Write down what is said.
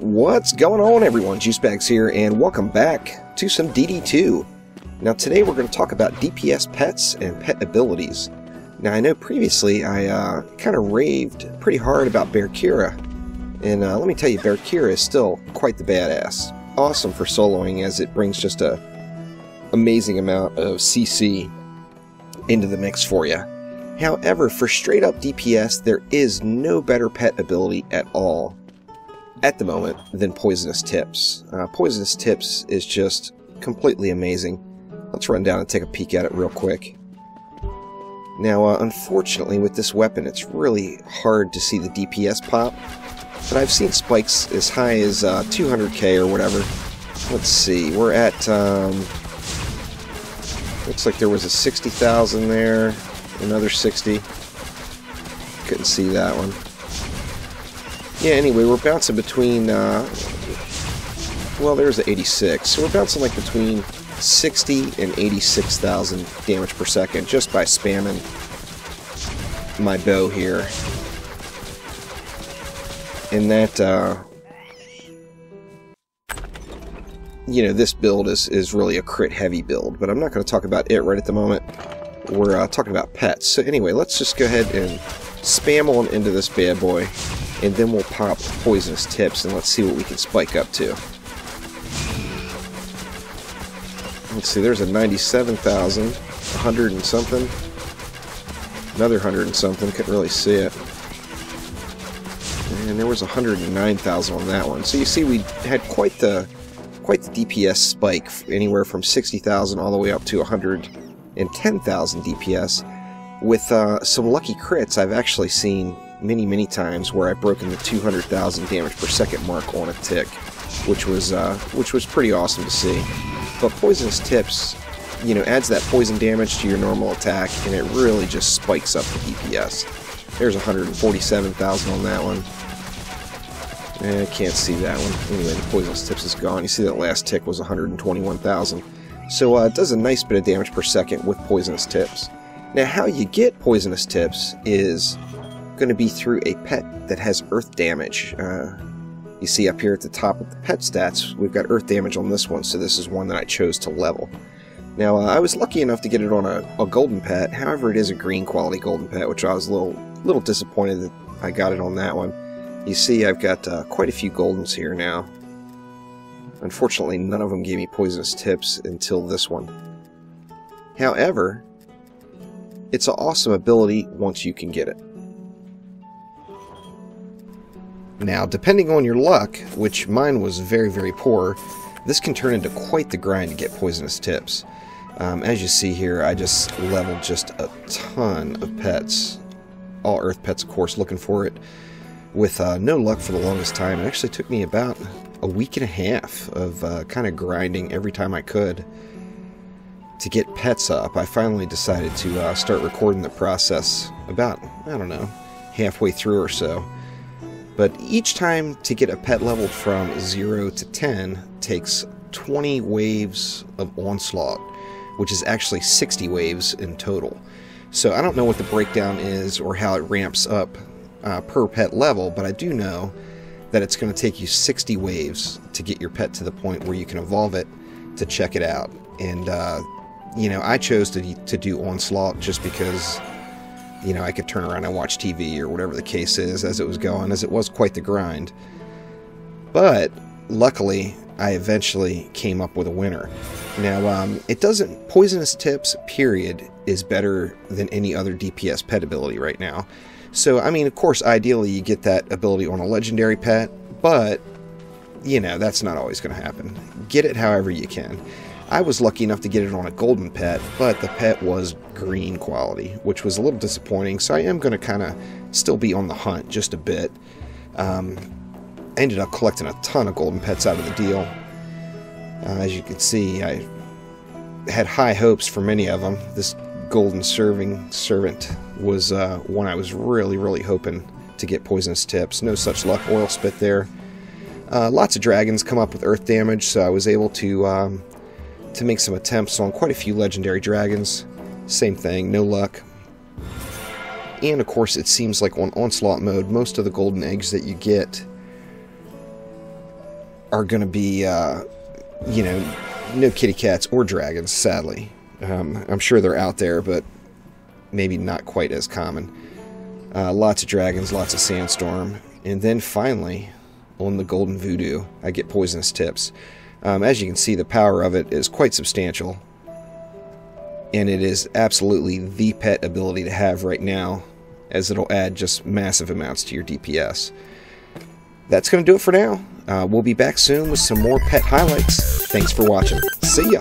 What's going on, everyone? Juicebags here, and welcome back to some DD2. Now today we're going to talk about DPS pets and pet abilities. Now I know previously I kind of raved pretty hard about Barkira, and let me tell you, Barkira is still quite the badass. Awesome for soloing, as it brings just a amazing amount of CC into the mix for you. However, for straight up DPS, there is no better pet ability at all at the moment than Poisonous Tips. Poisonous Tips is just completely amazing. Let's run down and take a peek at it real quick. Now, unfortunately, with this weapon, it's really hard to see the DPS pop, but I've seen spikes as high as 200k or whatever. Let's see, we're at, looks like there was a 60,000 there, another 60. Couldn't see that one. Yeah, anyway, we're bouncing between, well, there's the 86. So we're bouncing like between 60 and 86,000 damage per second just by spamming my bow here. And that, you know, this build is really a crit heavy build, but I'm not going to talk about it right at the moment. We're talking about pets. So anyway, let's just go ahead and spam on into this bad boy, and then we'll pop Poisonous Tips, and let's see what we can spike up to. Let's see, there's a 97,000, 100 and something, another 100 and something, couldn't really see it. And there was 109,000 on that one. So you see, we had quite the DPS spike, anywhere from 60,000 all the way up to 110,000 DPS. With some lucky crits, I've actually seen many times where I've broken the 200,000 damage per second mark on a tick, which was pretty awesome to see. But Poisonous Tips, you know, adds that poison damage to your normal attack, and it really just spikes up the DPS. There's 147,000 on that one. I can't see that one. Anyway, the Poisonous Tips is gone. You see that last tick was 121,000. So it does a nice bit of damage per second with Poisonous Tips. Now, how you get Poisonous Tips is going to be through a pet that has earth damage. You see up here at the top of the pet stats, we've got earth damage on this one, so this is one that I chose to level. Now, I was lucky enough to get it on a golden pet. However, it is a green quality golden pet, which I was a little disappointed that I got it on that one. You see, I've got quite a few goldens here now. Unfortunately, none of them gave me Poisonous Tips until this one. However, it's an awesome ability once you can get it. Now, depending on your luck, which mine was very poor, this can turn into quite the grind to get Poisonous Tips. As you see here, I just leveled just a ton of pets. All earth pets, of course, looking for it. With no luck for the longest time. It actually took me about a week and a half of kind of grinding every time I could to get pets up. I finally decided to start recording the process about, I don't know, halfway through or so. But each time to get a pet level from 0 to 10 takes 20 waves of Onslaught, which is actually 60 waves in total. So I don't know what the breakdown is or how it ramps up per pet level, but I do know that it's going to take you 60 waves to get your pet to the point where you can evolve it to check it out. And you know, I chose to do Onslaught just because, you know, I could turn around and watch TV or whatever the case is as it was going, as it was quite the grind. But luckily, I eventually came up with a winner. Now, Poisonous Tips, period, is better than any other DPS pet ability right now. So, I mean, of course, ideally you get that ability on a legendary pet, but, you know, that's not always going to happen. Get it however you can. I was lucky enough to get it on a golden pet, but the pet was green quality, which was a little disappointing, so I am going to kind of still be on the hunt just a bit. I ended up collecting a ton of golden pets out of the deal. As you can see, I had high hopes for many of them. This golden servant was one I was really hoping to get Poisonous Tips. No such luck. Oil Spit there. Lots of dragons come up with earth damage, so I was able to make some attempts on quite a few legendary dragons. Same thing, no luck. And of course, it seems like on Onslaught mode, most of the golden eggs that you get are going to be, you know, no kitty cats or dragons, sadly. I'm sure they're out there, but maybe not quite as common. Lots of dragons, lots of sandstorm, and then finally, on the golden voodoo, I get poisonous tips. As you can see, the power of it is quite substantial, and it is absolutely the pet ability to have right now, as it'll add just massive amounts to your DPS. That's going to do it for now. We'll be back soon with some more pet highlights. Thanks for watching. See ya!